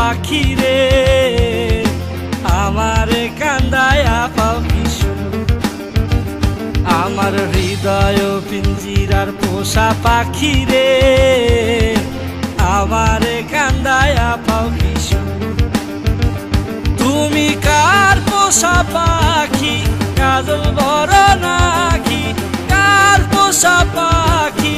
পাখি রে আমারে কান্দায়া পাও কিশু আমার হৃদয় পিঞ্জিরার পোষা পাখি রে আমারে কান্দায়া পাও কিশু তুমি কার পোষা পাখি কাজল বড় নাকি কার পোষা পাখি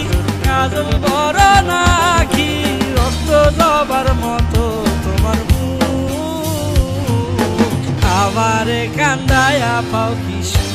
কাজল বড় নাকি রক্ত জবার মতো তোমার আমারে কান্দায়া পাও কিশু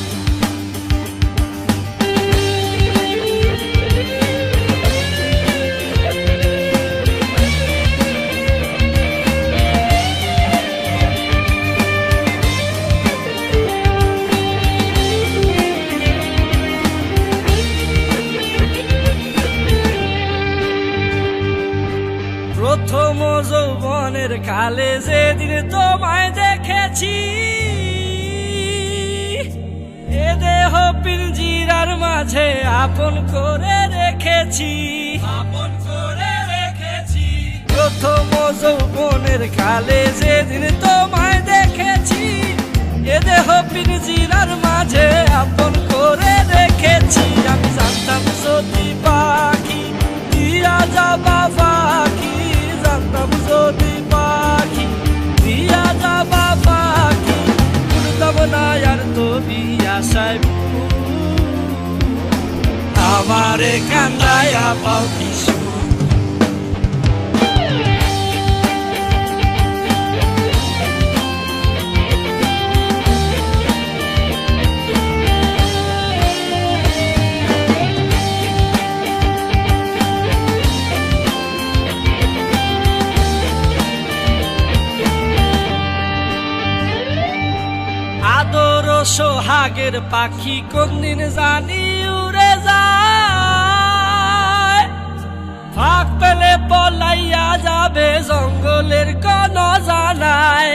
প্রথম যৌবনের কালে যেদিন তোমায় দেখেছি এ দেহ পিঞ্জিরার মাঝে আপন করে রেখেছি প্রথম যৌবনের কালে যেদিন তোমায় দেখেছি এ দেহ পিঞ্জিরার মাঝে আপন করে রেখেছি আমি জানতাম যদি পাখি দিয়া যাবা পাখি জানতাম যদি পাখি দিয়া যাবা পাখি উড়তাম না আর তো বিয়াসায় আমারে কান্দায়া পাও কিশু আদর সোহাগের পাখি কোনদিন জানি উড়ে যায় ফাঁক পেলে পলাইয়া যাবে জঙ্গলের কোন জানায়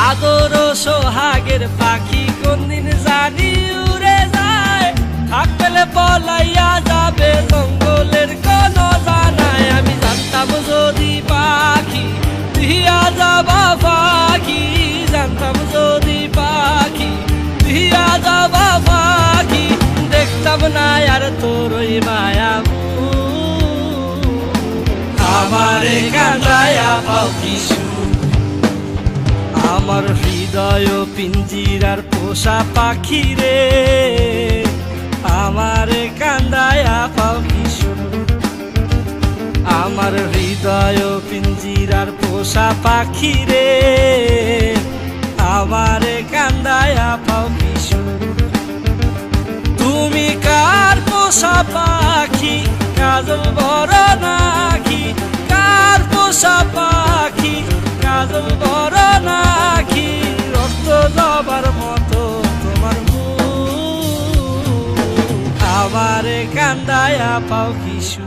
আদর সোহাগের পাখি কোনদিন জানি উড়ে যায় ফাঁক পেলে পলাইয়া যাবে জঙ্গলের কোন জানায় আমি জানতাম যদি পাখি দিয়া যাবা পাখি জানতাম যদি পাখি দিয়া যাবা পাখি দেখতাম না আর তোর ওই মায়া আমারে কান্দায়া পাও কিশু আমার হৃদয় পিঞ্জিরার পোষা পাখি রে আমারে কান্দায়া পাও কিশু আমার হৃদয় পিঞ্জিরার পোষা পাখি রে আমারে কান্দায়া পাও কিশু তুমি কার পোষা পাখি কাজল বড় নাকি কার পোষা পাখি কাজল বড় নাকি রক্ত জবার মতো তোমার আমারে কান্দায়া পাও কিশু।